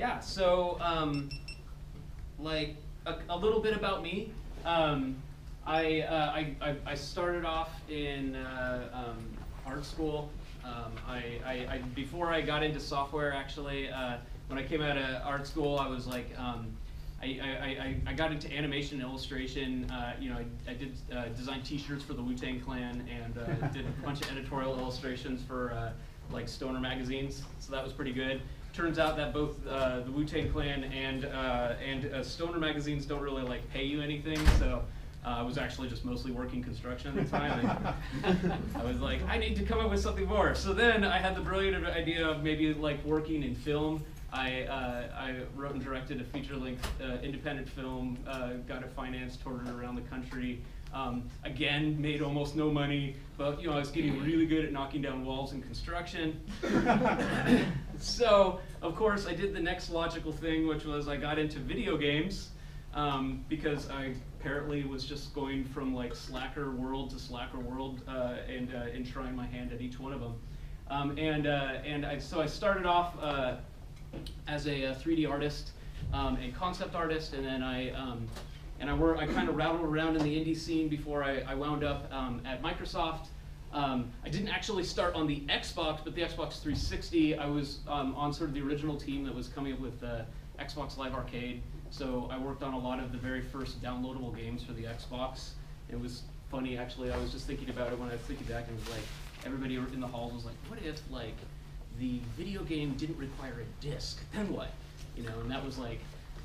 Yeah, so like a little bit about me. I started off in art school. Before I got into software, actually, when I came out of art school, I was like, I got into animation and illustration. You know, I did design T-shirts for the Wu-Tang Clan and did a bunch of editorial illustrations for like stoner magazines. So that was pretty good. Turns out that both the Wu-Tang Clan and stoner magazines don't really like pay you anything. So I was actually just mostly working construction at the time. And I was like, I need to come up with something more. So then I had the brilliant idea of maybe like working in film. I wrote and directed a feature-length independent film, got it financed, toured it around the country. Again, made almost no money, but you know, I was getting really good at knocking down walls in construction. So, of course, I did the next logical thing, which was I got into video games, because I apparently was just going from like slacker world to slacker world and trying my hand at each one of them. So I started off as a 3D artist and concept artist, and then I kind of rattled around in the indie scene before I wound up at Microsoft. I didn't actually start on the Xbox, but the Xbox 360, I was on sort of the original team that was coming up with Xbox Live Arcade. So I worked on a lot of the very first downloadable games for the Xbox. It was funny, actually. I was just thinking about it when I was thinking back, and it was like, everybody in the halls was like, what if like the video game didn't require a disc? Then what? You know, and that was like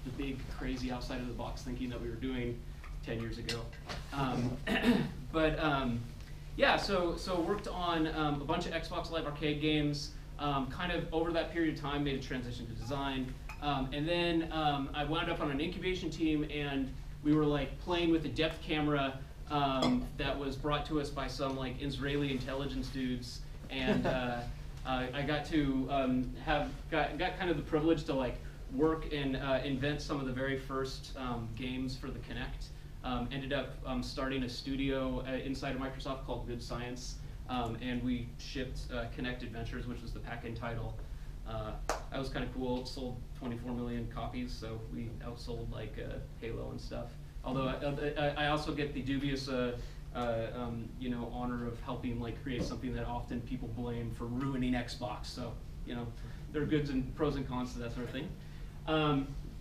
the big crazy outside of the box thinking that we were doing 10 years ago. Yeah, so worked on a bunch of Xbox Live Arcade games. Kind of over that period of time, made a transition to design. And then I wound up on an incubation team, and we were like playing with a depth camera that was brought to us by some like Israeli intelligence dudes, and I got to got kind of the privilege to like work and invent some of the very first games for the Kinect. Ended up starting a studio inside of Microsoft called Good Science, and we shipped Kinect Adventures, which was the pack-in title. That was kind of cool. It sold 24 million copies, so we outsold like Halo and stuff. Although I also get the dubious you know, honor of helping like create something that often people blame for ruining Xbox. So, you know, there are goods and pros and cons to that sort of thing.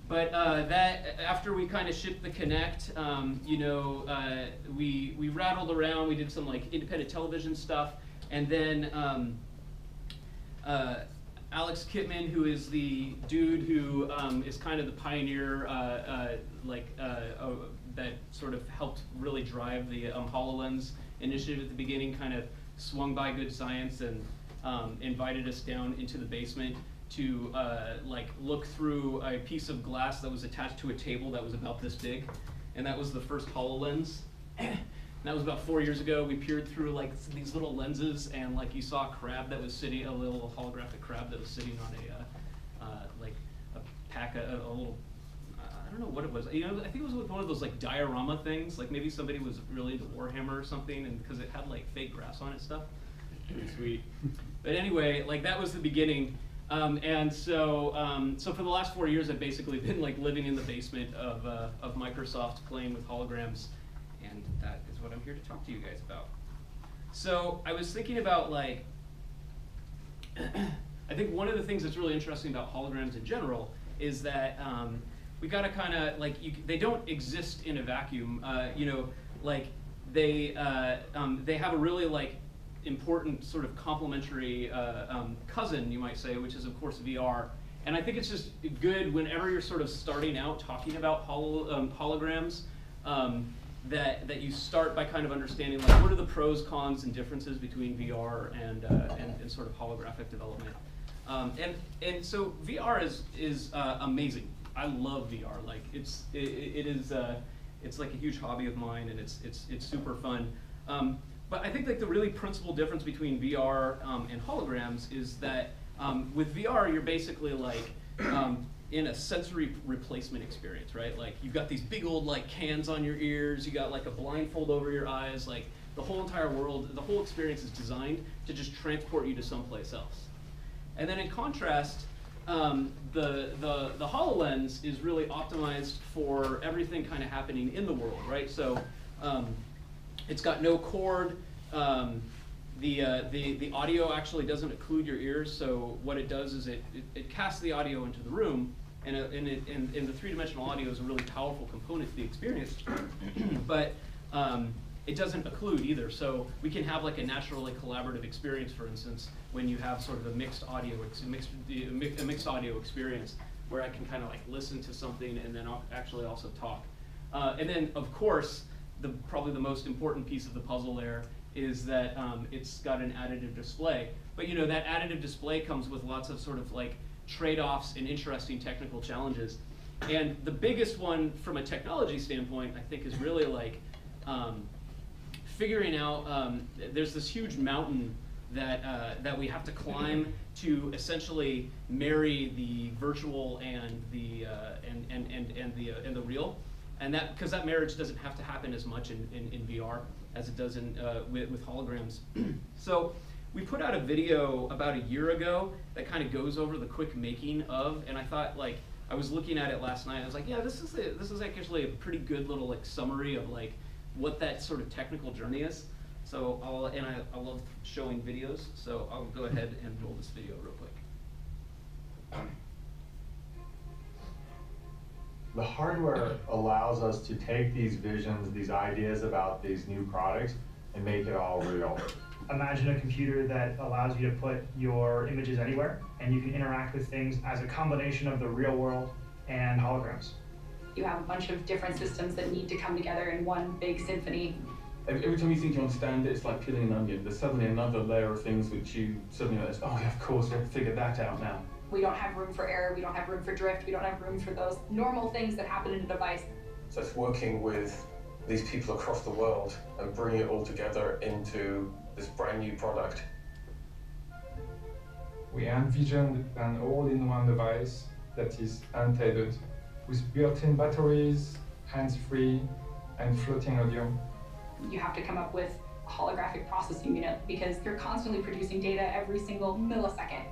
That after we kind of shipped the Kinect, you know, we rattled around. We did some like independent television stuff, and then Alex Kipman, who is the dude who is kind of the pioneer, that sort of helped really drive the HoloLens initiative at the beginning, kind of swung by Good Science and invited us down into the basement to like look through a piece of glass that was attached to a table that was about this big, and that was the first HoloLens. That was about 4 years ago. We peered through like these little lenses, and like you saw a crab that was sitting, a little holographic crab that was sitting on like a pack, a little, I don't know what it was. You know, I think it was one of those like diorama things. Like maybe somebody was really into Warhammer or something, and because it had like fake grass on it stuff. Pretty sweet. But anyway, like that was the beginning. So for the last 4 years, I've basically been like living in the basement of Microsoft, playing with holograms, and that is what I'm here to talk to you guys about. So I was thinking about like, I think one of the things that's really interesting about holograms in general is that we gotta kind of like, they don't exist in a vacuum. You know, like they have a really like important sort of complementary cousin, you might say, which is of course VR. And I think it's just good whenever you're sort of starting out talking about holograms, that you start by kind of understanding like what are the pros, cons, and differences between VR and sort of holographic development. And so VR is amazing. I love VR. Like it's like a huge hobby of mine, and it's super fun. But I think like the really principal difference between VR and holograms is that with VR you're basically like in a sensory replacement experience, right? Like you've got these big old like cans on your ears, you got like a blindfold over your eyes, like the whole entire world, the whole experience is designed to just transport you to someplace else. And then in contrast, the HoloLens is really optimized for everything kind of happening in the world, right? So it's got no cord. The audio actually doesn't occlude your ears, so what it does is it casts the audio into the room, and the three-dimensional audio is a really powerful component to the experience, but it doesn't occlude either, so we can have like a naturally collaborative experience, for instance, when you have sort of a mixed audio experience, where I can kind of like listen to something and then actually also talk. And then, of course, probably the most important piece of the puzzle there is that it's got an additive display. But you know, that additive display comes with lots of sort of like trade-offs and interesting technical challenges. And the biggest one from a technology standpoint, I think, is really like figuring out, there's this huge mountain that we have to climb to essentially marry the virtual and the real, and that because that marriage doesn't have to happen as much in VR as it does with holograms. So we put out a video about a year ago that kind of goes over the quick making of, and I thought, like, I was looking at it last night. I was like, yeah, this is actually a pretty good little like summary of like what that sort of technical journey is. So I love showing videos, so I'll go ahead and roll this video real quick. The hardware allows us to take these visions, these ideas about these new products, and make it all real. Imagine a computer that allows you to put your images anywhere, and you can interact with things as a combination of the real world and holograms. You have a bunch of different systems that need to come together in one big symphony. Every time you think you understand it, it's like peeling an onion. There's suddenly another layer of things which you suddenly realize, oh yeah, of course, we have to figure that out now. We don't have room for error, we don't have room for drift, we don't have room for those normal things that happen in a device. So it's working with these people across the world and bringing it all together into this brand new product. We envisioned an all-in-one device that is untethered, with built-in batteries, hands-free, and floating audio. You have to come up with a holographic processing unit because you're constantly producing data every single millisecond.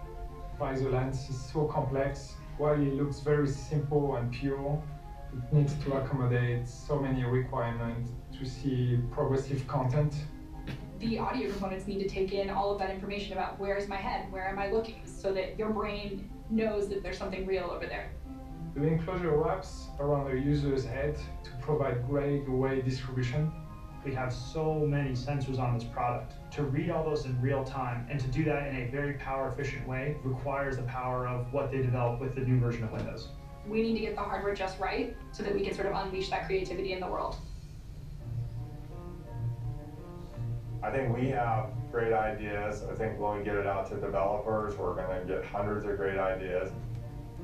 Why the lens is so complex, while it looks very simple and pure, it needs to accommodate so many requirements to see progressive content. The audio components need to take in all of that information about where is my head, where am I looking, so that your brain knows that there's something real over there. The enclosure wraps around the user's head to provide great weight distribution. We have so many sensors on this product. To read all those in real time and to do that in a very power efficient way requires the power of what they developed with the new version of Windows. We need to get the hardware just right so that we can sort of unleash that creativity in the world. I think we have great ideas. I think when we get it out to developers, we're going to get hundreds of great ideas.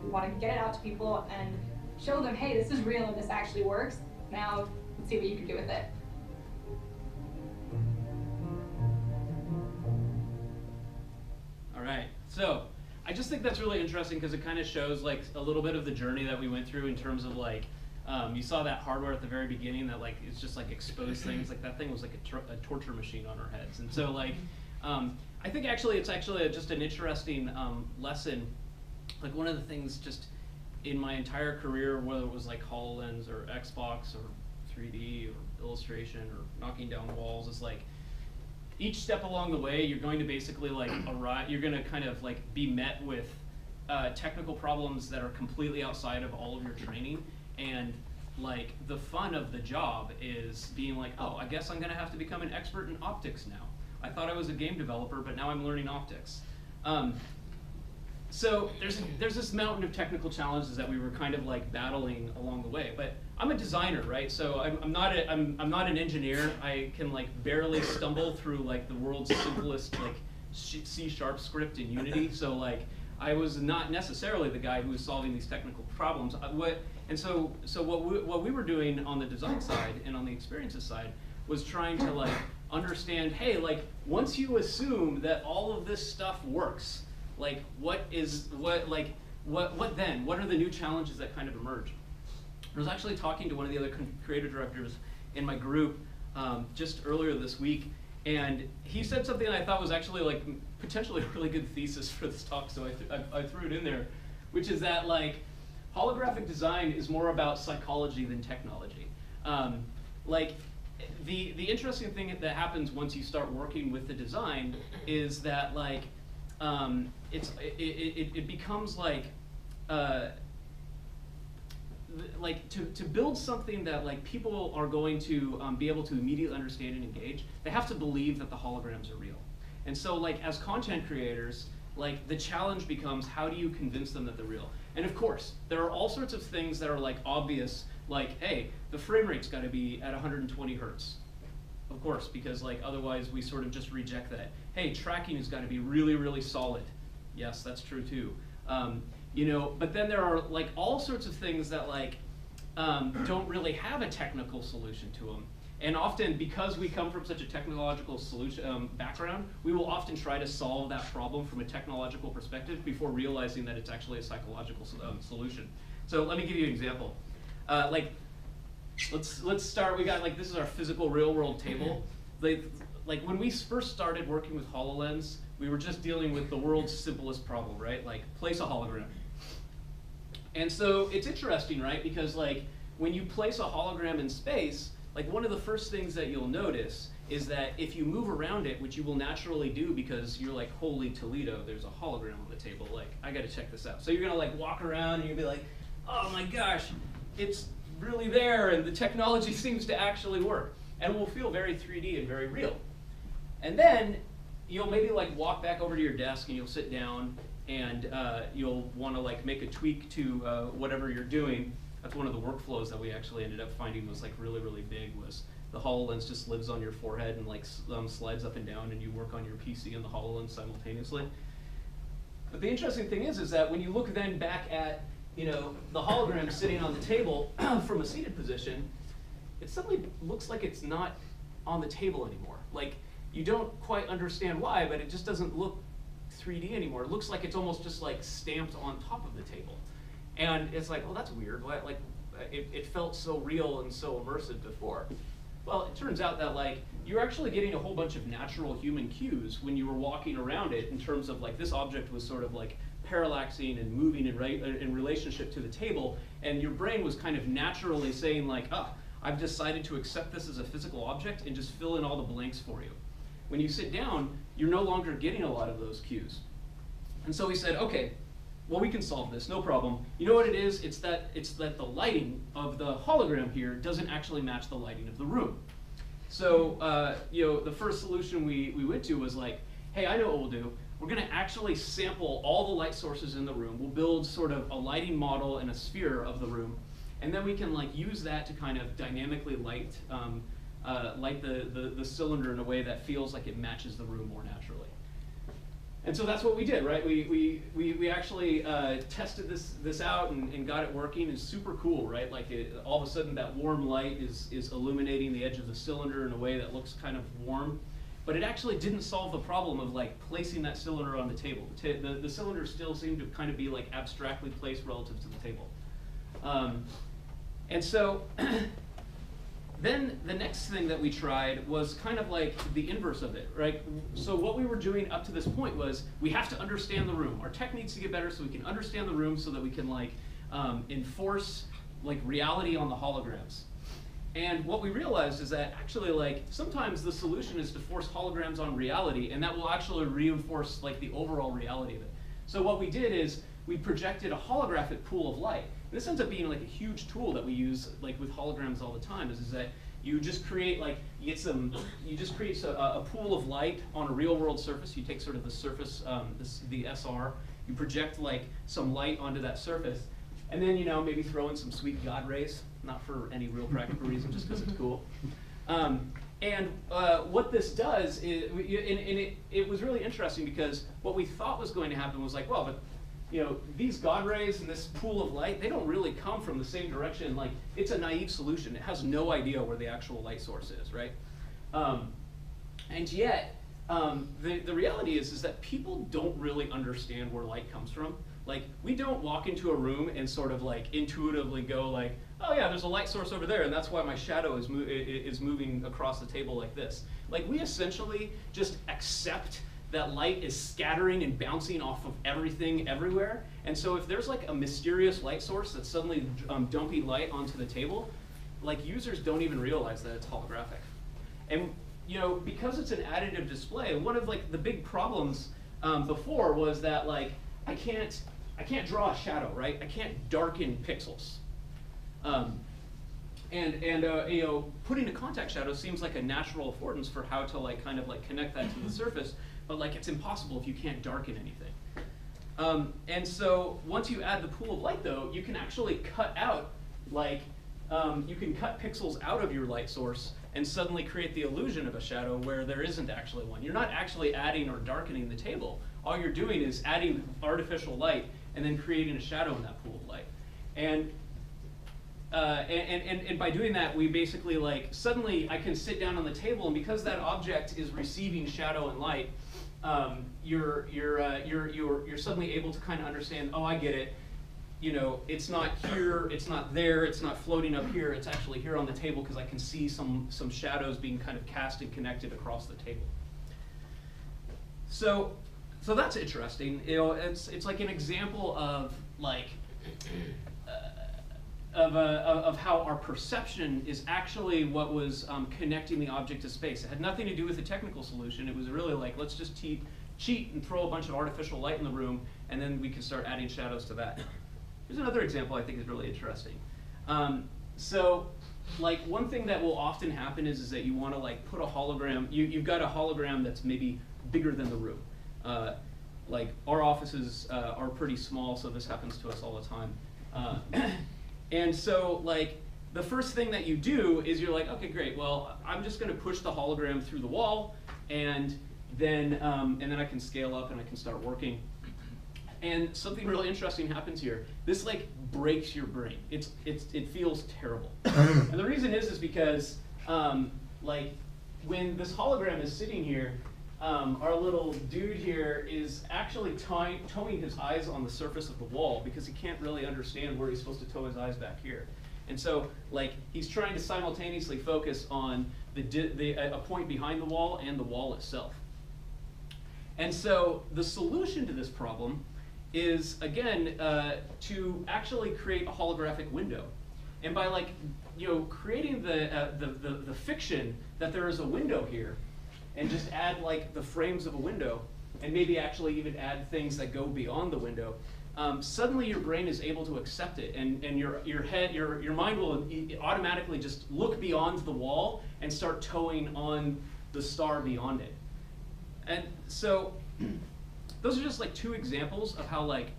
We want to get it out to people and show them, hey, this is real and this actually works. Now, let's see what you can do with it. All right, so I just think that's really interesting because it kind of shows like a little bit of the journey that we went through in terms of like, you saw that hardware at the very beginning that like it's just like exposed things. Like that thing was like a torture machine on our heads, and so like I think actually it's actually just an interesting lesson. Like one of the things just in my entire career, whether it was like HoloLens or Xbox or 3D or illustration or knocking down walls, is like each step along the way you're going to basically like arrive. You're going to kind of like be met with technical problems that are completely outside of all of your training. And like the fun of the job is being like, oh, I guess I'm gonna have to become an expert in optics now. I thought I was a game developer, but now I'm learning optics. So there's this mountain of technical challenges that we were kind of like battling along the way. But I'm a designer, right? So I'm not an engineer. I can like barely stumble through like the world's simplest like C# script in Unity. So like I was not necessarily the guy who was solving these technical problems. So what we were doing on the design side and on the experiences side was trying to like understand, hey, like once you assume that all of this stuff works, like what then? What are the new challenges that kind of emerge? I was actually talking to one of the other creative directors in my group just earlier this week, and he said something that I thought was actually like potentially a really good thesis for this talk, so I threw it in there, which is that like holographic design is more about psychology than technology. Like the interesting thing that happens once you start working with the design is that like it becomes like to build something that like people are going to be able to immediately understand and engage, they have to believe that the holograms are real. And so like as content creators, like the challenge becomes how do you convince them that they're real? And of course, there are all sorts of things that are like obvious, like, hey, the frame rate's gotta be at 120 hertz. Of course, because like otherwise we sort of just reject that. Hey, tracking has gotta be really, really solid. Yes, that's true too. You know, but then there are like all sorts of things that like don't really have a technical solution to them. And often, because we come from such a technological solution background, we will often try to solve that problem from a technological perspective before realizing that it's actually a psychological solution. So let me give you an example. Like, let's start. We got like this is our physical real world table. Like when we first started working with HoloLens, we were just dealing with the world's simplest problem, right? Like place a hologram. And so it's interesting, right? Because like when you place a hologram in space, like one of the first things that you'll notice is that if you move around it, which you will naturally do because you're like, holy Toledo, there's a hologram on the table. Like, I gotta check this out. So you're gonna like walk around and you'll be like, oh my gosh, it's really there and the technology seems to actually work. And it will feel very 3D and very real. And then you'll maybe like walk back over to your desk and you'll sit down and you'll want to like make a tweak to whatever you're doing. That's one of the workflows that we actually ended up finding was like really, really big was the HoloLens just lives on your forehead and like slides up and down and you work on your PC and the HoloLens simultaneously. But the interesting thing is that when you look then back at, you know, the hologram sitting on the table from a seated position, it suddenly looks like it's not on the table anymore. Like, you don't quite understand why, but it just doesn't look 3D anymore. It looks like it's almost just like stamped on top of the table. And it's like, well, that's weird. Like, it felt so real and so immersive before. Well, it turns out that like you're actually getting a whole bunch of natural human cues when you were walking around it in terms of like this object was sort of like parallaxing and moving in relationship to the table, and your brain was kind of naturally saying like, I've decided to accept this as a physical object and just fill in all the blanks for you. When you sit down, you're no longer getting a lot of those cues. And so we said, okay, well, we can solve this, no problem. You know what it is? It's that the lighting of the hologram here doesn't actually match the lighting of the room. So, you know, the first solution we went to was like, hey, I know what we'll do. We're gonna actually sample all the light sources in the room. We'll build sort of a lighting model and a sphere of the room. And then we can like use that to kind of dynamically light the cylinder in a way that feels like it matches the room more naturally. And so that's what we did, right? We actually tested this out and got it working. It's super cool, right? Like all of a sudden that warm light is illuminating the edge of the cylinder in a way that looks kind of warm. But it actually didn't solve the problem of like placing that cylinder on the table. The cylinder still seemed to kind of be like abstractly placed relative to the table. And so then the next thing that we tried was kind of like the inverse of it, right? So what we were doing up to this point was we have to understand the room. Our tech needs to get better so we can understand the room so that we can like enforce like reality on the holograms. And what we realized is that actually like sometimes the solution is to force holograms on reality, and that will actually reinforce like the overall reality of it. So what we did is we projected a holographic pool of light. This ends up being like a huge tool that we use like with holograms all the time. Is that you just create like you just create a pool of light on a real world surface. You take sort of the surface, the SR. You project like some light onto that surface, and then you know maybe throw in some sweet God rays, not for any real practical reason, just because it's cool. And what this does is, it was really interesting because what we thought was going to happen was like, well, but you know, these God rays and this pool of light, they don't really come from the same direction. Like, it's a naive solution. It has no idea where the actual light source is, right? And yet, the reality is that people don't really understand where light comes from. Like, we don't walk into a room and sort of like intuitively go like, oh yeah, there's a light source over there, and that's why my shadow is moving across the table like this. Like, we essentially just accept that light is scattering and bouncing off of everything everywhere. And so if there's like a mysterious light source that's suddenly dumping light onto the table, like users don't even realize that it's holographic. And you know, because it's an additive display, one of like the big problems before was that like I can't draw a shadow, right? I can't darken pixels. You know, putting a contact shadow seems like a natural affordance for how to like kind of like connect that to the surface, but like it's impossible if you can't darken anything. And so once you add the pool of light though, you can actually cut out like, you can cut pixels out of your light source and suddenly create the illusion of a shadow where there isn't actually one. You're not actually adding or darkening the table. All you're doing is adding artificial light and then creating a shadow in that pool of light. And by doing that, we basically like, suddenly I can sit down on the table, and because that object is receiving shadow and light, you're suddenly able to kind of understand, oh, I get it. You know, it's not here, it's not there, it's not floating up here, it's actually here on the table because I can see some shadows being kind of cast and connected across the table. So that's interesting. You know, it's like an example of like of how our perception is actually what was connecting the object to space. It had nothing to do with the technical solution. It was really like, let's just cheat and throw a bunch of artificial light in the room, and then we can start adding shadows to that. Here's another example I think is really interesting. So like one thing that will often happen is that you want to like put a hologram, you've got a hologram that's maybe bigger than the room. Like our offices are pretty small, so this happens to us all the time. And so like the first thing that you do is you're like, okay, great, well, I'm just gonna push the hologram through the wall, and then I can scale up and I can start working. And something really interesting happens here. This like breaks your brain. It feels terrible. And the reason is because like when this hologram is sitting here, our little dude here is actually towing his eyes on the surface of the wall because he can't really understand where he's supposed to tow his eyes back here. And so like he's trying to simultaneously focus on a point behind the wall and the wall itself. And so the solution to this problem is, again, to actually create a holographic window. And by like, you know, creating the fiction that there is a window here, and just add like the frames of a window, and maybe actually even add things that go beyond the window, suddenly your brain is able to accept it, and your mind will automatically just look beyond the wall and start towing on the star beyond it. And so those are just like two examples of how like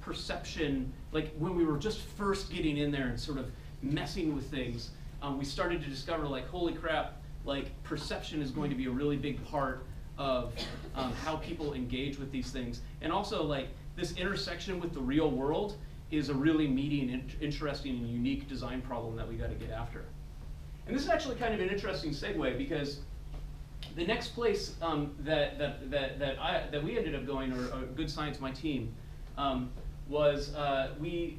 perception, like when we were just first getting in there and sort of messing with things, we started to discover like, holy crap, like perception is going to be a really big part of how people engage with these things. And also like this intersection with the real world is a really meaty and interesting and unique design problem that we got to get after. And this is actually kind of an interesting segue, because the next place that we ended up going, or Good Science, my team, was we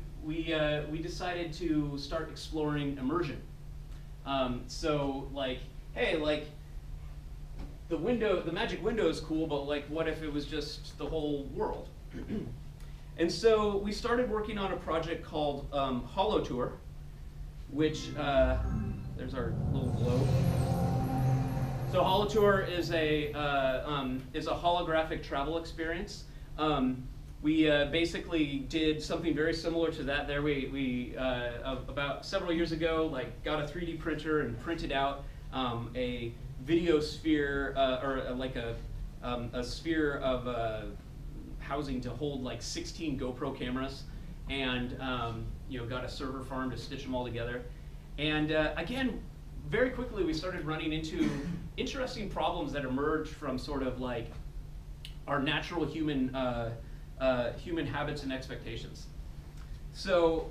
decided to start exploring immersion. So like, hey, like the magic window is cool, but like what if it was just the whole world? And so we started working on a project called HoloTour, which there's our little globe. So HoloTour is a holographic travel experience. We basically did something very similar to that. There we about several years ago, like got a 3D printer and printed out a video sphere, or like a sphere of housing to hold like 16 GoPro cameras, and you know, got a server farm to stitch them all together. And again, very quickly we started running into interesting problems that emerged from sort of like our natural human habits and expectations. So,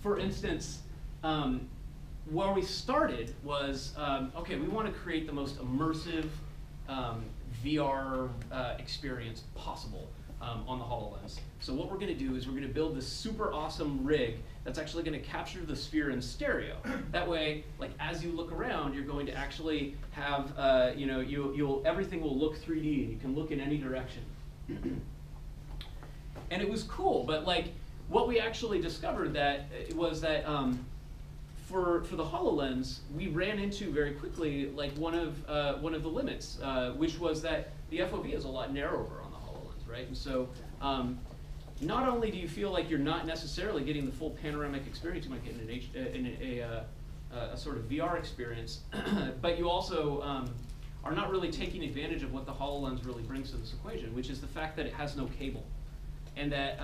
for instance, where we started was, okay, we want to create the most immersive VR experience possible on the HoloLens. So what we're going to do is we're going to build this super awesome rig that's actually going to capture the sphere in stereo. That way, like as you look around, you're going to actually have, everything will look 3D and you can look in any direction. And it was cool, but like what we actually discovered was that for the HoloLens, we ran into very quickly like one of the limits, which was that the FOV is a lot narrower on the HoloLens, right? And so not only do you feel like you're not necessarily getting the full panoramic experience you might get in a sort of VR experience, but you also are not really taking advantage of what the HoloLens really brings to this equation, which is the fact that it has no cable. And that,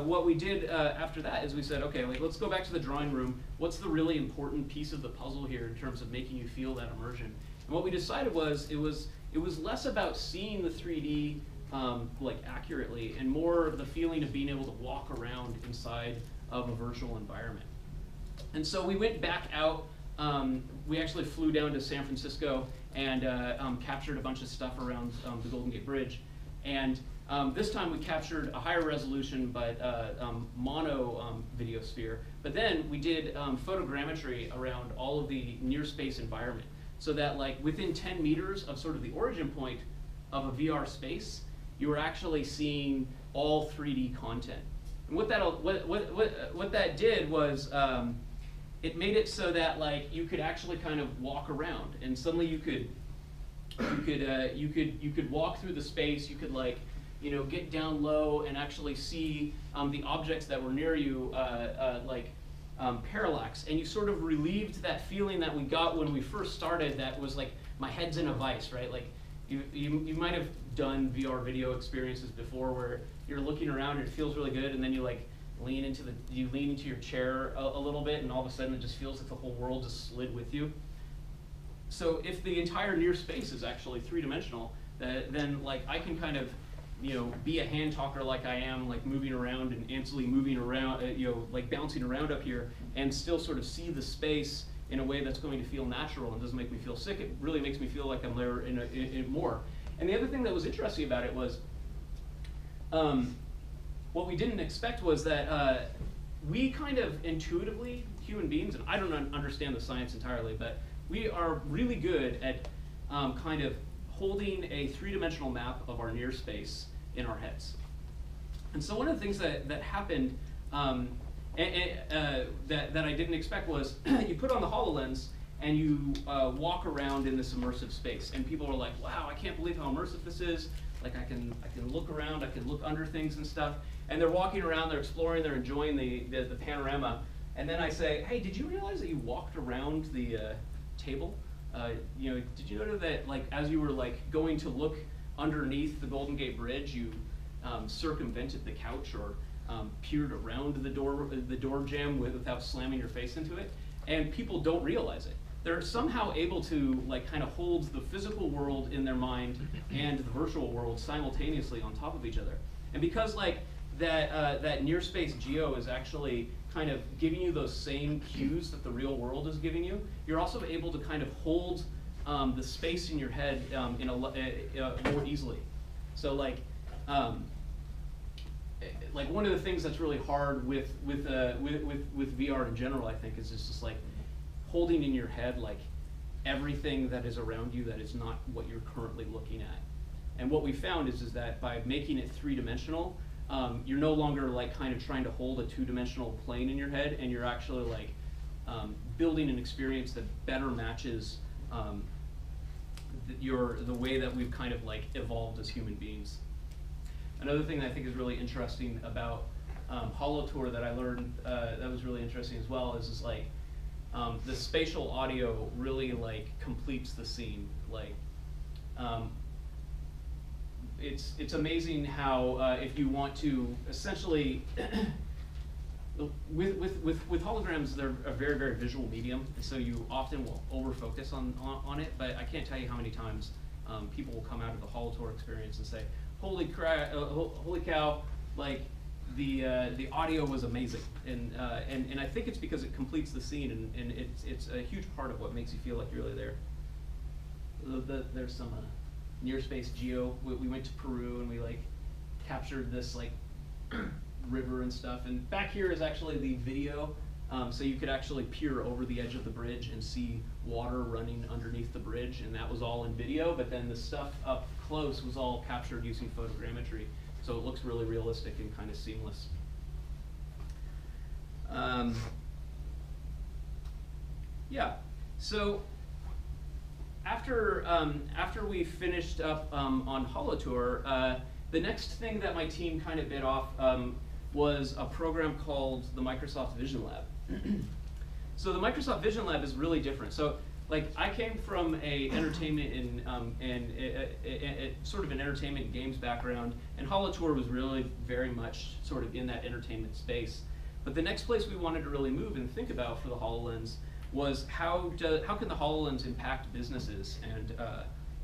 what we did after that is we said, okay, like, let's go back to the drawing room. What's the really important piece of the puzzle here in terms of making you feel that immersion? And what we decided was it was less about seeing the 3D like accurately and more the feeling of being able to walk around inside of a virtual environment. And so we went back out. We actually flew down to San Francisco and captured a bunch of stuff around the Golden Gate Bridge. And this time we captured a higher resolution but mono video sphere. But then we did photogrammetry around all of the near space environment, so that like within 10 meters of sort of the origin point of a VR space, you were actually seeing all 3D content. And what that did was it made it so that like you could actually kind of walk around, and suddenly you could walk through the space. You could like get down low and actually see the objects that were near you parallax, and you sort of relieved that feeling that we got when we first started. That was like my head's in a vice, right? Like you might have done VR video experiences before where you're looking around and it feels really good, and then you like lean into your chair a little bit, and all of a sudden it just feels like the whole world just slid with you. So if the entire near space is actually three-dimensional, then like I can kind of be a hand talker like I am, like moving around and Ansley moving around, like bouncing around up here, and still sort of see the space in a way that's going to feel natural and doesn't make me feel sick. It really makes me feel like I'm there in more. And the other thing that was interesting about it was, what we didn't expect was that we kind of intuitively, human beings, and I don't understand the science entirely, but we are really good at kind of holding a three-dimensional map of our near space in our heads. And so one of the things that happened that I didn't expect was you put on the HoloLens and you walk around in this immersive space, and people are like, wow, I can't believe how immersive this is. Like I can look around, I can look under things and stuff. And they're walking around, they're exploring, they're enjoying the panorama. And then I say, hey, did you realize that you walked around the table? Did you notice that like as you were like going to look underneath the Golden Gate Bridge, you circumvented the couch or peered around the door jamb without slamming your face into it? And people don't realize it. They're somehow able to like kind of hold the physical world in their mind and the virtual world simultaneously on top of each other. And because like that near space geo is actually kind of giving you those same cues that the real world is giving you, you're also able to kind of hold the space in your head more easily. So like one of the things that's really hard with VR in general, I think, is just like holding in your head like everything that is around you that is not what you're currently looking at. And what we found is that by making it three-dimensional, you're no longer like kind of trying to hold a two-dimensional plane in your head, and you're actually like building an experience that better matches the way that we've kind of like evolved as human beings. Another thing that I think is really interesting about HoloTour that I learned that was really interesting as well is like the spatial audio really like completes the scene. Like it's amazing how if you want to essentially with holograms, they're a very, very visual medium, and so you often will over focus on it. But I can't tell you how many times people will come out of the HoloTour experience and say, holy cow, like the audio was amazing, and I think it's because it completes the scene, and it's a huge part of what makes you feel like you're really there. There's some near space geo. We went to Peru and we like captured this like river and stuff. And back here is actually the video, so you could actually peer over the edge of the bridge and see water running underneath the bridge, and that was all in video. But then the stuff up close was all captured using photogrammetry, so it looks really realistic and kind of seamless. Yeah, so after we finished up on HoloTour, the next thing that my team kind of bit off was a program called the Microsoft Vision Lab. So the Microsoft Vision Lab is really different. So like I came from a entertainment and sort of an entertainment and games background, and HoloTour was really very much sort of in that entertainment space. But the next place we wanted to really move and think about for the HoloLens was how can the HoloLens impact businesses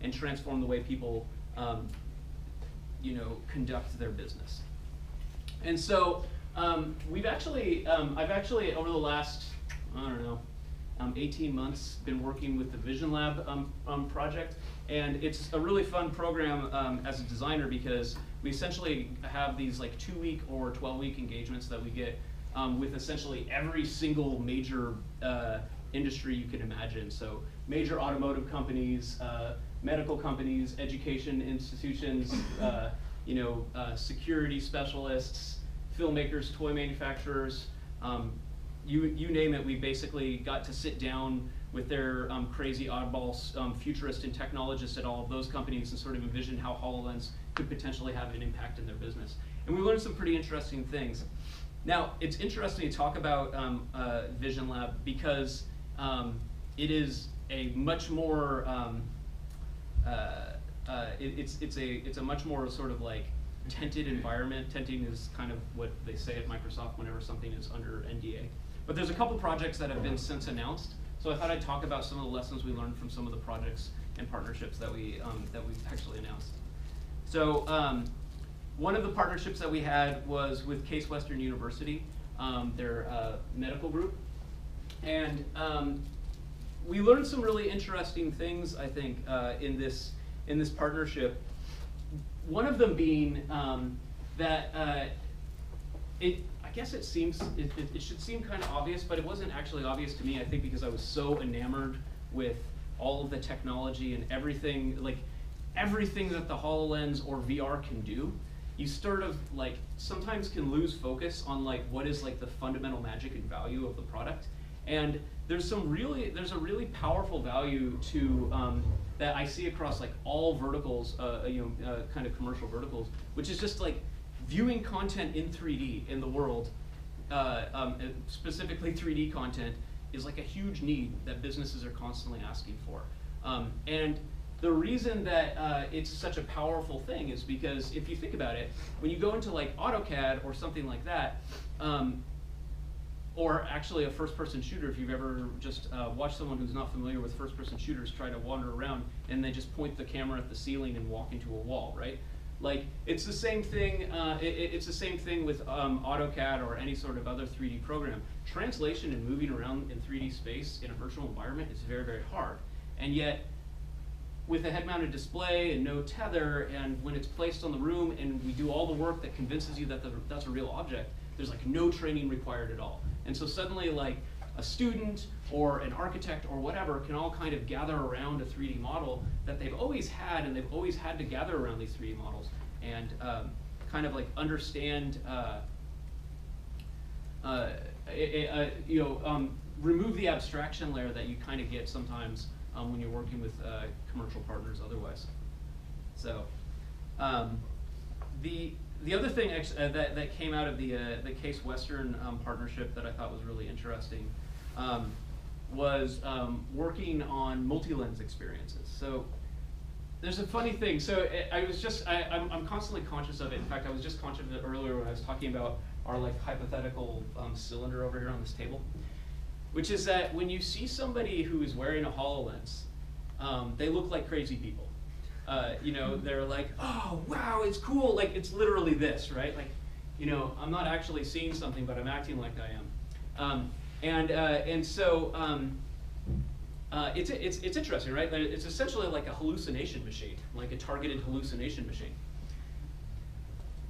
and transform the way people conduct their business. And so I've actually over the last, I don't know, 18 months been working with the Vision Lab project, and it's a really fun program as a designer because we essentially have these like 2-week or 12-week engagements that we get with essentially every single major industry you can imagine. So major automotive companies, medical companies, education institutions, security specialists, filmmakers, toy manufacturers, you name it. We basically got to sit down with their crazy oddballs, futurists and technologists at all of those companies and sort of envision how HoloLens could potentially have an impact in their business. And we learned some pretty interesting things. Now, it's interesting to talk about Vision Lab because it is a much more it's a much more sort of like tented environment. Tenting is kind of what they say at Microsoft whenever something is under NDA. But there's a couple projects that have been since announced, so I thought I'd talk about some of the lessons we learned from some of the projects and partnerships that we've actually announced. So one of the partnerships that we had was with Case Western University, their medical group, and we learned some really interesting things, I think, in this partnership. One of them being that I guess it should seem kind of obvious, but it wasn't actually obvious to me, I think, because I was so enamored with all of the technology and everything that the HoloLens or VR can do. You sort of like sometimes can lose focus on like what is like the fundamental magic and value of the product. And there's a really powerful value to that I see across like all verticals, kind of commercial verticals, which is just like viewing content in 3D in the world, specifically 3D content, is like a huge need that businesses are constantly asking for. And the reason that it's such a powerful thing is because if you think about it, when you go into like AutoCAD or something like that, or actually a first-person shooter, if you've ever just watched someone who's not familiar with first-person shooters try to wander around and they just point the camera at the ceiling and walk into a wall, right? Like it's the same thing. It's the same thing with AutoCAD or any sort of other 3D program. Translation and moving around in 3D space in a virtual environment is very, very hard, and yet with a head-mounted display and no tether, and when it's placed on the room and we do all the work that convinces you that that's a real object, there's like no training required at all. And so suddenly like a student or an architect or whatever can all kind of gather around a 3D model that they've always had, and they've always had to gather around these 3D models and kind of like understand, remove the abstraction layer that you kind of get sometimes when you're working with commercial partners otherwise. So the other thing that came out of the Case Western partnership that I thought was really interesting was working on multi-lens experiences. So there's a funny thing. So I'm constantly conscious of it. In fact, I was just conscious of it earlier when I was talking about our like hypothetical cylinder over here on this table, which is that when you see somebody who is wearing a HoloLens, they look like crazy people. They're like, oh, wow, it's cool. Like, it's literally this, right? Like, I'm not actually seeing something, but I'm acting like I am. it's interesting, right? It's essentially like a hallucination machine, like a targeted hallucination machine.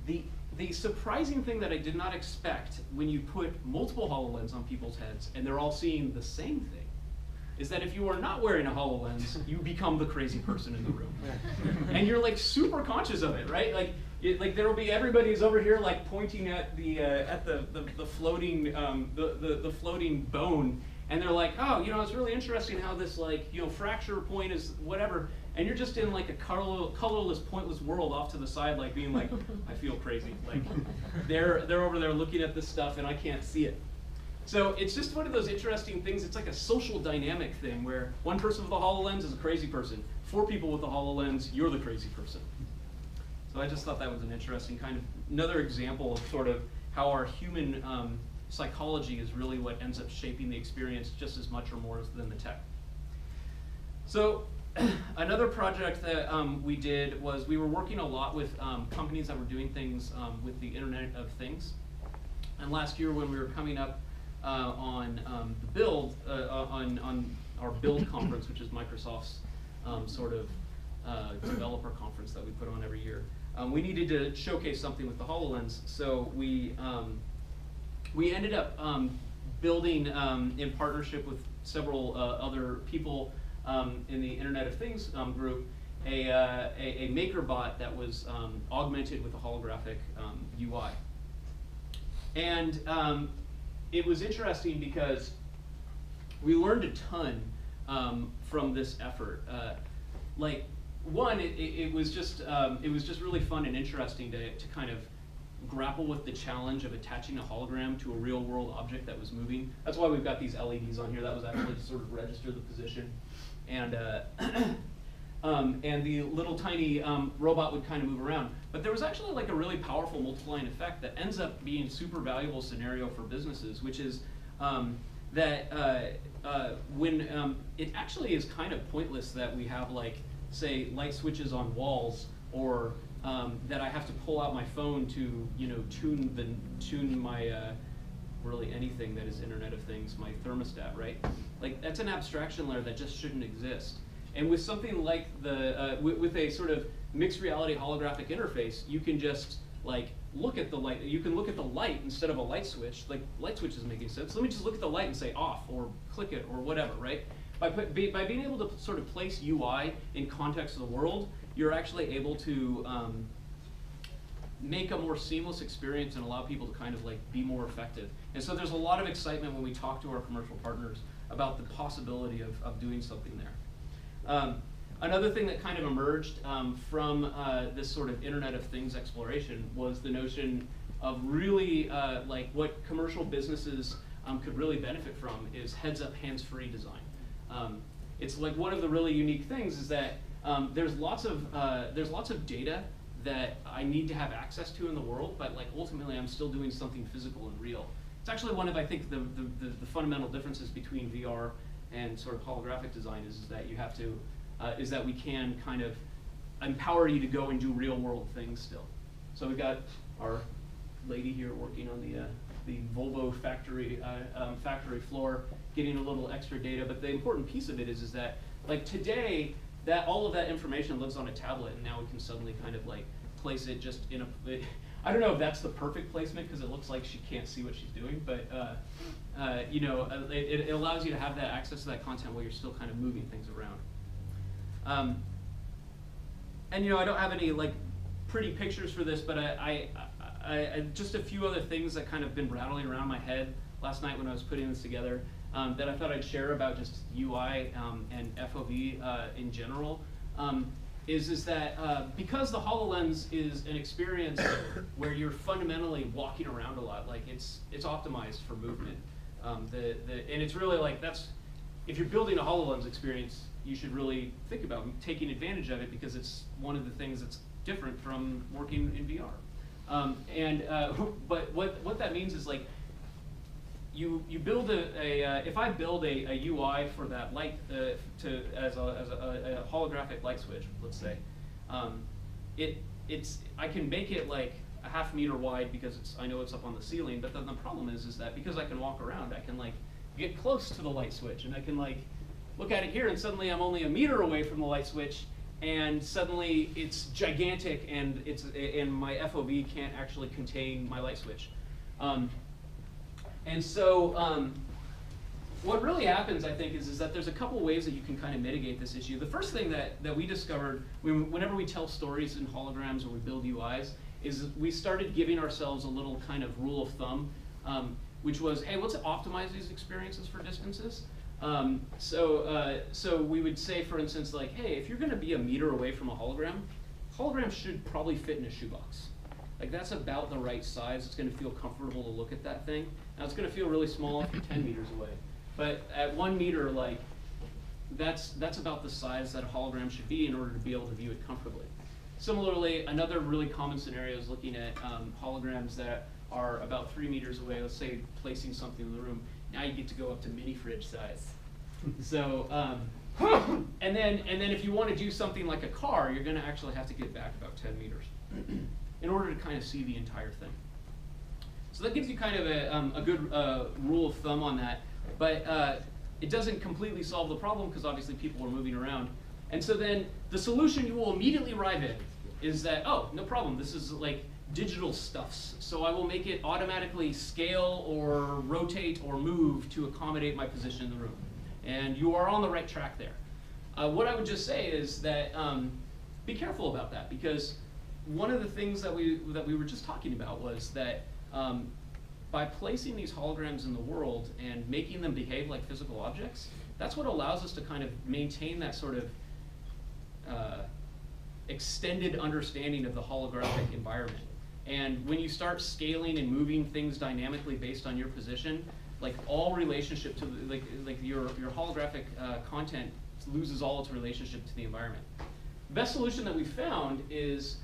The surprising thing that I did not expect when you put multiple HoloLens on people's heads and they're all seeing the same thing is that if you are not wearing a HoloLens, you become the crazy person in the room. And you're like super conscious of it, right? Like there will be everybody's over here like pointing at the floating the floating bone, and they're like, oh, it's really interesting how this like fracture point is whatever, and you're just in like a colorless, pointless world off to the side, like being like, I feel crazy. Like they're over there looking at this stuff and I can't see it. So it's just one of those interesting things. It's like a social dynamic thing where one person with a HoloLens is a crazy person. 4 people with a HoloLens, you're the crazy person. So I just thought that was an interesting kind of another example of sort of how our human psychology is really what ends up shaping the experience just as much or more than the tech. So another project that we did was we were working a lot with companies that were doing things with the Internet of Things. And last year when we were coming up on the build, on our build conference, which is Microsoft's sort of developer conference that we put on every year, we needed to showcase something with the HoloLens. So we ended up building in partnership with several other people in the Internet of Things group a MakerBot that was augmented with a holographic UI. And it was interesting because we learned a ton from this effort. Like one, it was just really fun and interesting to kind of grapple with the challenge of attaching a hologram to a real world object that was moving. That's why we've got these LEDs on here. That was actually to sort of register the position. And the little tiny robot would kind of move around. But there was actually like a really powerful multiplying effect that ends up being a super valuable scenario for businesses, which is that when it actually is kind of pointless that we have like, say, light switches on walls, or that I have to pull out my phone to tune my really anything that is Internet of Things, my thermostat, right? Like that's an abstraction layer that just shouldn't exist. And with something like the with a sort of mixed reality holographic interface, you can just like look at the light. You can look at the light instead of a light switch. Like light switch is making sense. Let me just look at the light and say off or click it or whatever, right? By being able to sort of place UI in context of the world, you're actually able to make a more seamless experience and allow people to kind of like be more effective. And so there's a lot of excitement when we talk to our commercial partners about the possibility of doing something there. Another thing that kind of emerged from this sort of Internet of Things exploration was the notion of really like what commercial businesses could really benefit from is heads-up, hands-free design. It's like one of the really unique things is that there's lots of data that I need to have access to in the world, but like ultimately I'm still doing something physical and real. It's actually one of, I think, the fundamental differences between VR and sort of holographic design is that you have to, is that we can kind of empower you to go and do real world things still. So we've got our lady here working on the Volvo factory floor, getting a little extra data. But the important piece of it is that like today, that all of that information lives on a tablet, and now we can suddenly kind of like place it just in a. I don't know if that's the perfect placement because it looks like she can't see what she's doing, but it allows you to have that access to that content while you're still kind of moving things around. And I don't have any like pretty pictures for this, but I just a few other things that kind of been rattling around my head last night when I was putting this together that I thought I'd share about just UI and FOV in general. Is that because the HoloLens is an experience where you're fundamentally walking around a lot, like it's optimized for movement. And it's really like if you're building a HoloLens experience, you should really think about taking advantage of it because it's one of the things that's different from working in VR. But what that means is like you build if I build a UI for that light as a holographic light switch, let's say, I can make it like a ½ meter wide because I know it's up on the ceiling. But then the problem is that because I can walk around, I can like get close to the light switch and I can like look at it here, and suddenly I'm only a meter away from the light switch, and suddenly it's gigantic, and my FOV can't actually contain my light switch. And so what really happens, I think, is that there's a couple ways that you can kind of mitigate this issue. The first thing that we discovered whenever we tell stories in holograms or we build UIs is we started giving ourselves a little kind of rule of thumb, which was, hey, let's optimize these experiences for distances. So we would say, for instance, like, hey, if you're going to be a meter away from a hologram should probably fit in a shoebox. Like, that's about the right size. It's going to feel comfortable to look at that thing. Now, it's going to feel really small if you're 10 meters away. But at 1 meter, like, that's about the size that a hologram should be in order to be able to view it comfortably. Similarly, another really common scenario is looking at holograms that are about 3 meters away. Let's say placing something in the room. Now you get to go up to mini fridge size. So, and then if you want to do something like a car, you're going to actually have to get back about 10 meters in order to kind of see the entire thing. So that gives you kind of a good rule of thumb on that. But it doesn't completely solve the problem because obviously people are moving around. And so then the solution you will immediately arrive at is that, oh, no problem, this is like digital stuffs. So I will make it automatically scale or rotate or move to accommodate my position in the room. And you are on the right track there. What I would just say is that be careful about that, because one of the things that we were just talking about was that by placing these holograms in the world and making them behave like physical objects, that's what allows us to kind of maintain that sort of extended understanding of the holographic environment. And when you start scaling and moving things dynamically based on your position, like all relationship to like your holographic content loses all its relationship to the environment. The best solution that we found is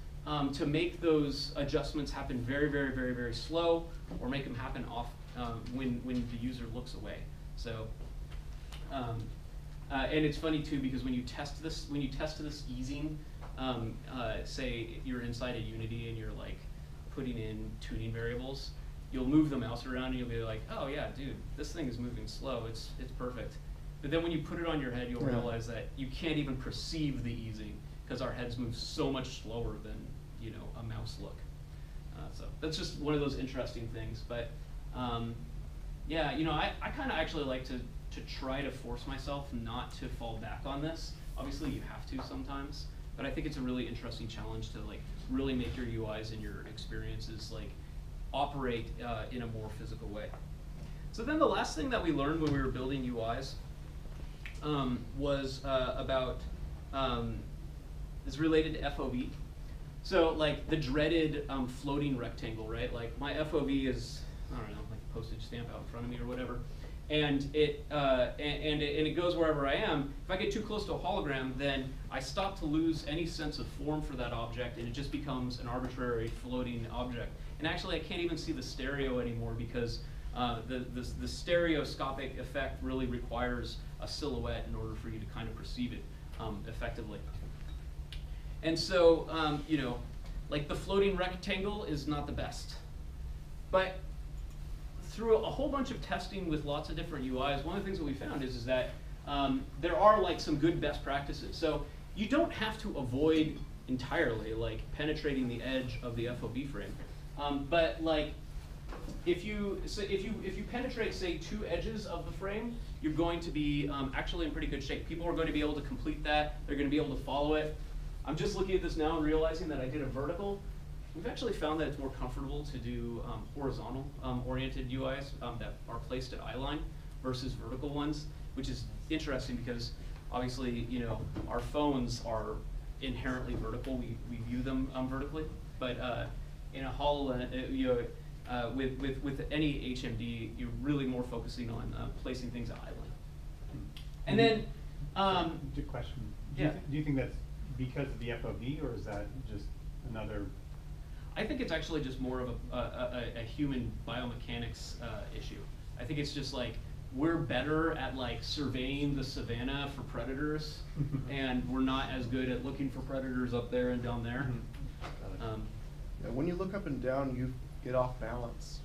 to make those adjustments happen very, very, very, very slow, or make them happen off when the user looks away. So, and it's funny too, because when you test this easing, say you're inside a Unity and you're like putting in tuning variables, you'll move the mouse around and you'll be like, oh yeah, dude, this thing is moving slow. It's perfect. But then when you put it on your head, you'll realize that you can't even perceive the easing because our heads move so much slower than a mouse look. So that's just one of those interesting things. But yeah, I kind of actually like to try to force myself not to fall back on this. Obviously, you have to sometimes, but I think it's a really interesting challenge to like really make your UIs and your experiences like operate in a more physical way. So then the last thing that we learned when we were building UIs was about is related to FOV. So like the dreaded floating rectangle, right? Like my FOV is, I don't know, like a postage stamp out in front of me or whatever, and it goes wherever I am. If I get too close to a hologram, then I stop to lose any sense of form for that object, and it just becomes an arbitrary floating object. And actually, I can't even see the stereo anymore because the stereoscopic effect really requires a silhouette in order for you to kind of perceive it effectively. And so, like the floating rectangle is not the best. But through a whole bunch of testing with lots of different UIs, one of the things that we found is that there are like some good best practices. So you don't have to avoid entirely like penetrating the edge of the FOV frame. But like if you penetrate, say, 2 edges of the frame, you're going to be actually in pretty good shape. People are going to be able to complete that. They're going to be able to follow it. I'm just looking at this now and realizing that I did a vertical. We've actually found that it's more comfortable to do horizontal oriented UIs that are placed at eyeline versus vertical ones, which is interesting because obviously, our phones are inherently vertical. We view them vertically, but in a HoloLens, with any HMD, you're really more focusing on placing things at eyeline. And then, good question. Yeah. Do you think that's because of the FOV, or is that just another? I think it's actually just more of a human biomechanics issue. I think it's just like we're better at like surveying the savannah for predators, and we're not as good at looking for predators up there and down there. Yeah, when you look up and down, you get off balance,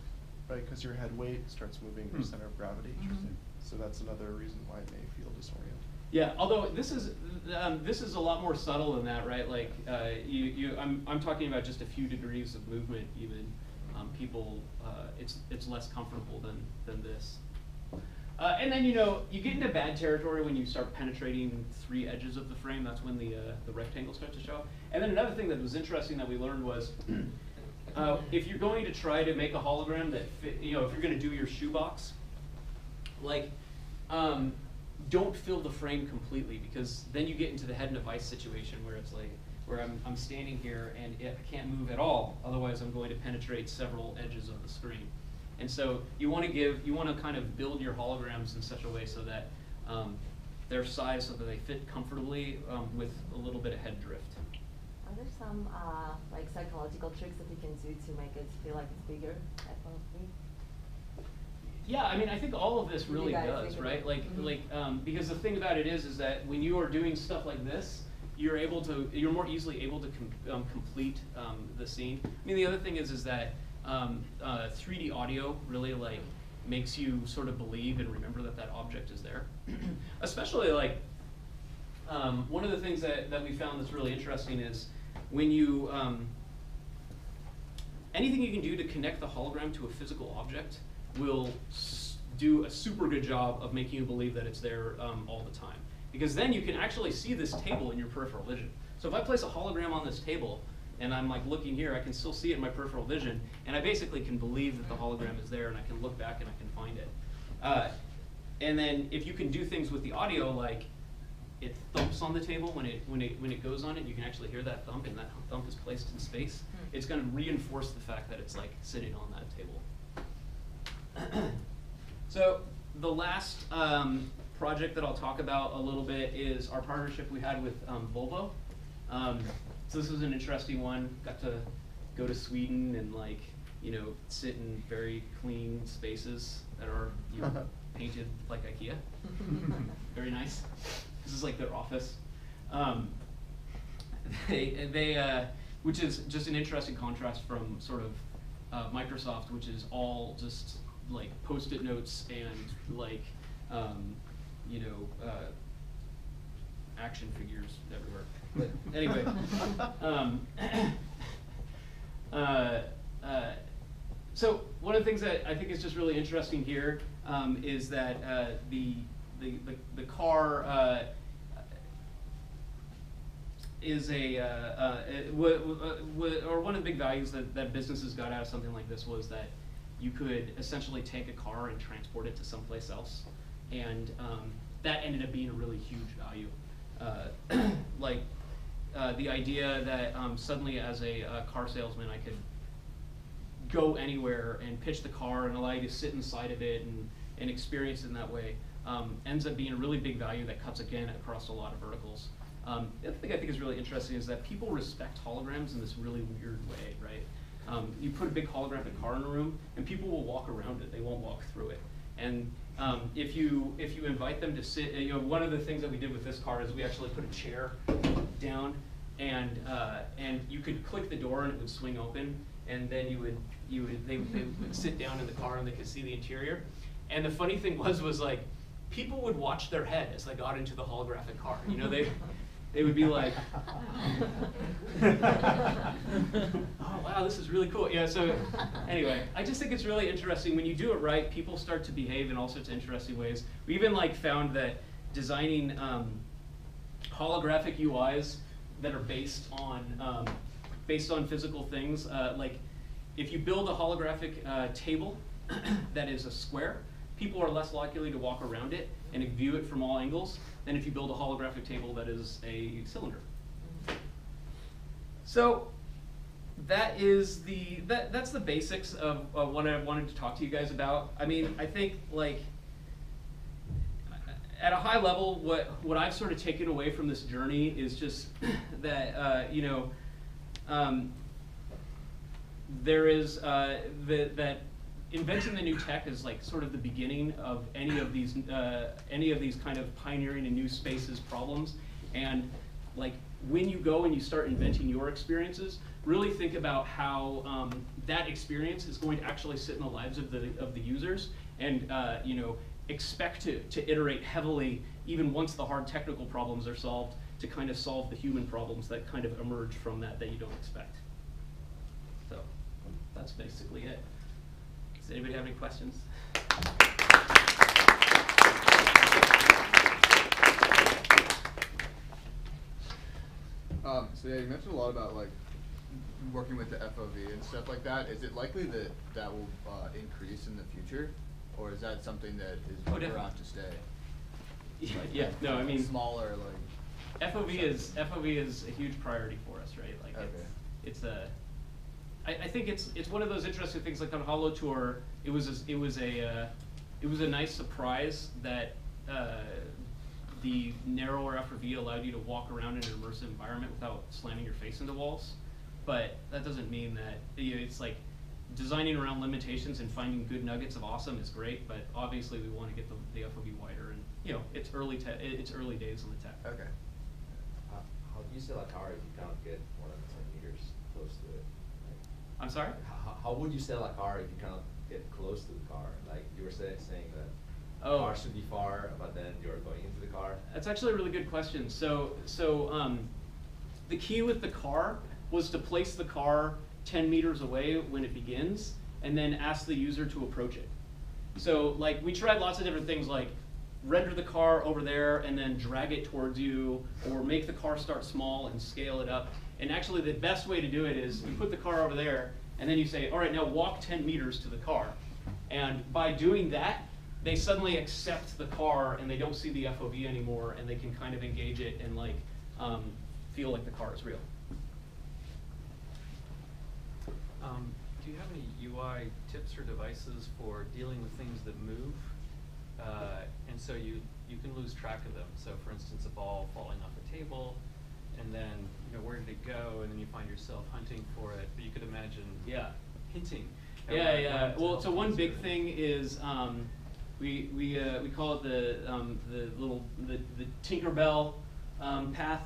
right? Because your head weight starts moving your center of gravity. Interesting. So that's another reason why it may feel disoriented. Yeah, although this is a lot more subtle than that, right? Like I'm talking about just a few degrees of movement. Even people, it's less comfortable than this. And then you get into bad territory when you start penetrating 3 edges of the frame. That's when the rectangles start to show. And then another thing that was interesting that we learned was if you're going to try to make a hologram that fit, if you're going to do your shoebox, like. Don't fill the frame completely, because then you get into the head in a vice situation where it's like, where I'm standing here and I can't move at all, otherwise I'm going to penetrate several edges of the screen. And so you want to kind of build your holograms in such a way so that they're sized so that they fit comfortably with a little bit of head drift. Are there some like psychological tricks that you can do to make it feel like it's bigger, definitely? Yeah, I mean, I think all of this really does, right? Like, because the thing about it is that when you are doing stuff like this, you're more easily able to complete the scene. I mean, the other thing is that 3D audio really like makes you sort of believe and remember that object is there. Especially like one of the things that we found that's really interesting is when you anything you can do to connect the hologram to a physical object will do a super good job of making you believe that it's there all the time. Because then you can actually see this table in your peripheral vision. So if I place a hologram on this table and I'm like looking here, I can still see it in my peripheral vision, and I basically can believe that the hologram is there, and I can look back and I can find it. And then if you can do things with the audio, like it thumps on the table when it goes on it, you can actually hear that thump, and that thump is placed in space. It's going to reinforce the fact that it's like sitting on that table. So the last project that I'll talk about a little bit is our partnership we had with Volvo. So this was an interesting one. Got to go to Sweden and sit in very clean spaces that are painted like IKEA. Very nice. This is like their office. Which is just an interesting contrast from sort of Microsoft, which is all just like Post-it notes and action figures everywhere. But anyway, so one of the things that I think is just really interesting here is that the car is or one of the big values that businesses got out of something like this was that you could essentially take a car and transport it to someplace else, and that ended up being a really huge value. The idea that suddenly as a car salesman I could go anywhere and pitch the car and allow you to sit inside of it and experience it in that way ends up being a really big value that cuts again across a lot of verticals. The other thing I think is really interesting is that people respect holograms in this really weird way, right? You put a big holographic car in a room, and people will walk around it. They won't walk through it. And if you invite them to sit, one of the things that we did with this car is we actually put a chair down, and you could click the door and it would swing open, and then they would sit down in the car and they could see the interior. And the funny thing was like people would watch their head as they got into the holographic car. They would be like, oh wow, this is really cool. Yeah, so anyway, I just think it's really interesting. When you do it right, people start to behave in all sorts of interesting ways. We even found that designing holographic UIs that are based on physical things, like if you build a holographic table that is a square, people are less likely to walk around it and view it from all angles than if you build a holographic table that is a cylinder. So that's the basics of what I wanted to talk to you guys about. I mean, I think at a high level, what I've sort of taken away from this journey is just that there is that inventing the new tech is sort of the beginning of any of these kind of pioneering in new spaces problems. And when you go and you start inventing your experiences, really think about how that experience is going to actually sit in the lives of the users, and expect to iterate heavily even once the hard technical problems are solved, to kind of solve the human problems that kind of emerge from that you don't expect. So that's basically it. Does anybody have any questions? So yeah, you mentioned a lot about like working with the FOV and stuff like that. Is it likely that that will increase in the future, or is that something that is around to stay? Like, yeah, no, I mean smaller like. FOV is a huge priority for us, right? Like okay. it's a. I think it's one of those interesting things. Like on HoloTour, it was a nice surprise that the narrower FOV allowed you to walk around in an immersive environment without slamming your face into walls. But that doesn't mean that it's like designing around limitations and finding good nuggets of awesome is great. But obviously, we want to get the FOV wider, and it's early days on the tech. Okay. How do you sell a car if you can't get more than 10 meters close to it? I'm sorry? How would you sell a car if you cannot get close to the car? Like you were saying that the car should be far, but then you're going into the car. That's actually a really good question. So the key with the car was to place the car 10 meters away when it begins, and then ask the user to approach it. So like we tried lots of different things, like render the car over there and then drag it towards you, or make the car start small and scale it up. And actually the best way to do it is you put the car over there, and then you say, all right, now walk 10 meters to the car. And by doing that, they suddenly accept the car and they don't see the FOV anymore, and they can kind of engage it and like feel like the car is real. Do you have any UI tips or devices for dealing with things that move? And so you can lose track of them. So for instance, a ball falling off a table, and then where did it go? And then you find yourself hunting for it. But you could imagine hinting. Yeah. Well, so one big thing is we call it the Tinkerbell path.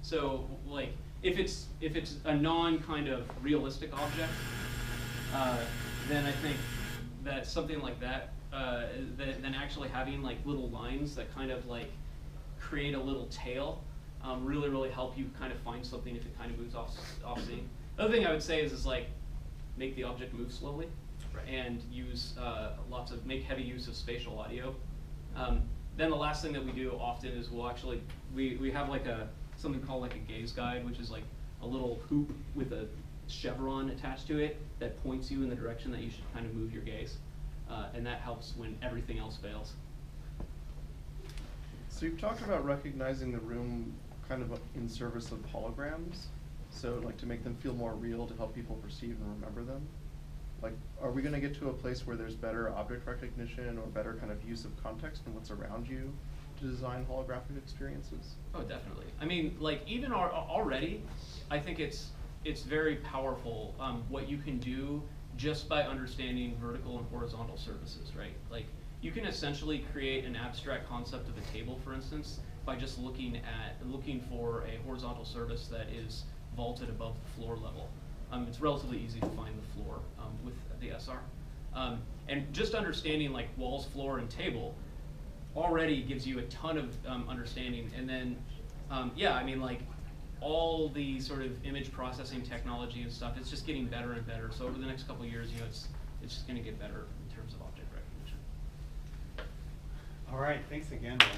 So like if it's a non kind of realistic object, then I think that something like that, then actually having like little lines that kind of like create a little tail really help you kind of find something if it kind of moves off scene. The other thing I would say is like make the object move slowly, and use make heavy use of spatial audio. Then the last thing that we do often is we have like something called like a gaze guide, which is like a little hoop with a chevron attached to it that points you in the direction that you should kind of move your gaze, and that helps when everything else fails. So you've talked about recognizing the room kind of in service of holograms, so like to make them feel more real, to help people perceive and remember them. Like, are we going to get to a place where there's better object recognition or better kind of use of context and what's around you to design holographic experiences? Oh, definitely. I mean, like even already, I think it's very powerful what you can do just by understanding vertical and horizontal surfaces, right? Like you can essentially create an abstract concept of a table, for instance, by just looking for a horizontal surface that is vaulted above the floor level. It's relatively easy to find the floor with the SR. And just understanding like walls, floor, and table already gives you a ton of understanding. And then, I mean, like all the sort of image processing technology and stuff, it's just getting better and better. So over the next couple of years, it's just going to get better in terms of object recognition. All right, thanks again, Dan.